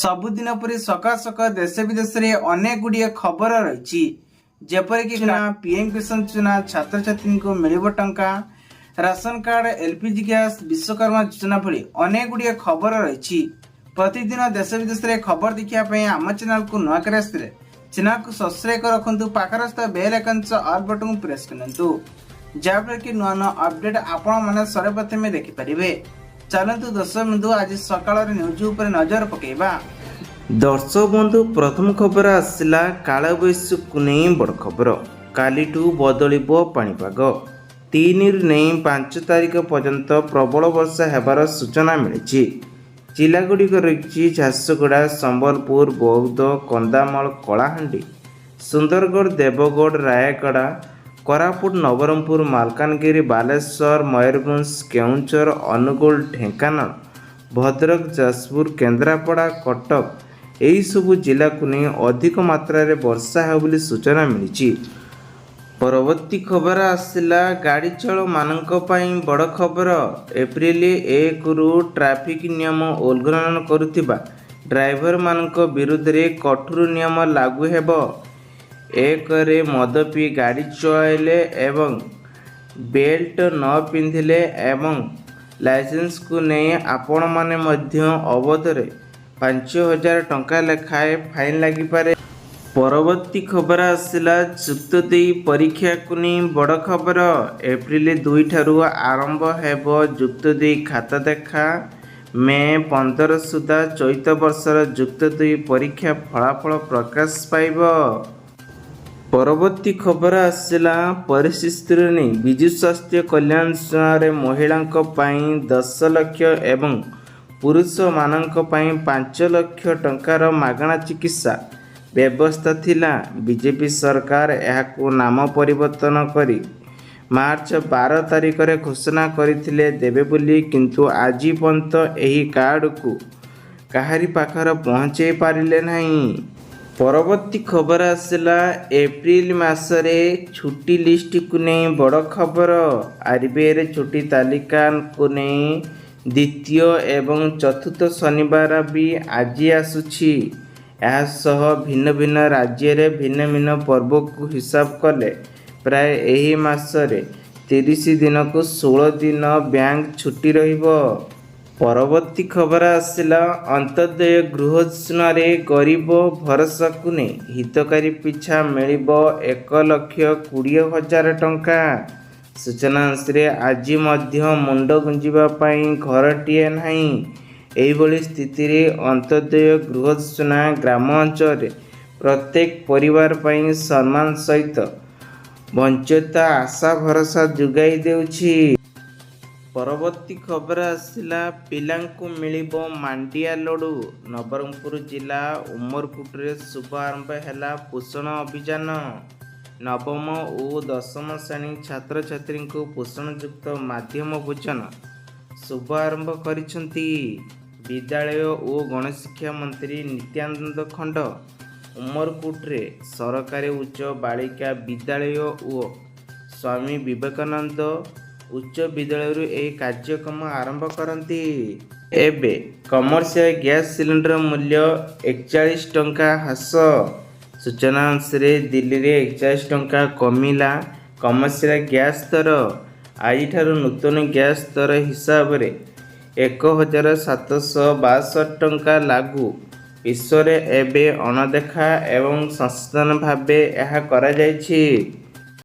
सबुदिन परि सकाळ सकाळ देश विदेश रे अनेक गुड़िए खबर रही जेपरिक पीएम किसान योजना छात्र छात्री को मिलिब टंका ration card LPG gas Vishwakarma योजना भली अनेक गुड़िए खबर रही प्रतिदिन देश विदेश रे खबर देखा आम चैनल को नुआ कर चैनल को सब्सक्राइब कर रखु पाखरस्थ बेल आइकन ऑल बटन को प्रेस करंतु जहाँफल कि नुआ नुआ अपडेट आपण मैंने सर्वप्रथम देखिपारे। चलतु दर्शक बंधु आज सकाळ न्यूज उपर नजर पकेबा। दर्शक बंधु प्रथम खबर आसला कालबैशाखी को नहीं बड़ खबर कालीठू बदलिब पाणीपाग 3 ରୁ नहीं 5 तारिख पर्यंत प्रबल वर्षा हेबार सूचना मिली। जिलागुड़िक रही झारसुगुड़ा संबलपुर बौद्ध कंधामाल कलाहांडी सुंदरगढ़ देवगढ़ रायगड़ा कोरापुट नवरंगपुर मालकानगिरी बालेश्वर मयूरभंज केउंझर अनुगुल ढेंकानाल भद्रक जाजपुर केन्द्रापड़ा कटक यही सबु जिला को नहीं अधिक मात्रा रे वर्षा है बोली सूचना मिली। परवर्ती खबर आसला गाड़ी चल मानक पई बड़ खबर एप्रिल 1 रु ट्रैफिक नियम उल्लंघन करुथिबा ड्राइवर मानक विरुद्ध रे कठोर नियम लागू हेबो। 1 रे मद पी गाड़ी चलाइले एवं बेल्ट न पिंधिले एवं लाइसेंस को नहीं आपण माने मध्य अवधरे 5000 टंका लेखाए फाइन लगी पारे। परवर्ती खबर आसला जुक्त 2 परीक्षा को नहीं बड़ खबर एप्रिल 2 ठारू आरंभ हेबो जुक्त 2 खाता देखा मे 15 सुधा चैत वर्षर जुक्त 2 परीक्षा फलाफल प्रकाश पाइब। परवर्ती खबर आसला परिशिष्ट नहीं विजु स्वास्थ्य कल्याण योजना महिला 10 लाख एवं पुरुष मानक 5 लाख टंकार मागଣା चिकित्सा व्यवस्था थिला। बीजेपी सरकार यहाको नाम परिवर्तन करी मार्च 12 तारिख रे घोषणा करथिले देबे बोली किंतु आजी पर्यंत एही कार्ड को काहारी पाखर पहुँचे पारिले नहीं। परवर्ती खबर आसला एप्रिल मासरे छुट्टी लिस्ट को नहीं बड़ खबर आरबीआई रे छुट्टी तालिका को नहीं द्वितीय एवं चतुर्थ शनिवार भी आज आसुछि। सह भिन्न भिन्न राज्य रे भिन्न भिन्न पर्व को हिसाब कले प्राय एही मासरे 30 दिन को 16 दिन बैंक छुट्टी रहिबो। परवर्ती खबर आसला अंत्योदय गृह योजना रे गरीब भरोसा को नहीं हितकारी पिछा मिलिबो 1,20,000 टंका। सूचना अनुसार आज मध्य मुंड गुंजिबा पई घरटीए नहीं। एहिभଳି स्थिति अंत्योदय गृह योजना ग्राम अंचल प्रत्येक परिवार पई सम्मान सहित वंचिता आशा भरोसा जुगाई देउछि। परवर्ती खबर आसला पिलांकु मिलिबो मांडिया लडू नवरंगपुर जिला उमरकुट रे शुभ आरंभ हैला पोषण अभियान। नवम और 10म श्रेणी छात्र छात्री को पोषण युक्त माध्यम भोजन शुभ आरंभ करिसंती। विद्यालय और गणशिक्षा मंत्री नित्यानंद खंड उमरकुट रे सरकारी उच्च बालिका विद्यालय और स्वामी विवेकानंद उच्च विद्यालय यह कार्यक्रम आरंभ करती। एबे कमर्शियल गैस सिलिंडर मूल्य 41 टंका ह्रास। सूचना अनुसार दिल्ली रे 41 टंका कमिला कमर्शियल गैस दर। आज ठारू नूतन गैस दर हिसाब रे 1762 टंका लागू। विश्व रे एबे अणदेखा एवं संशोधन भावे यह करा जायछि।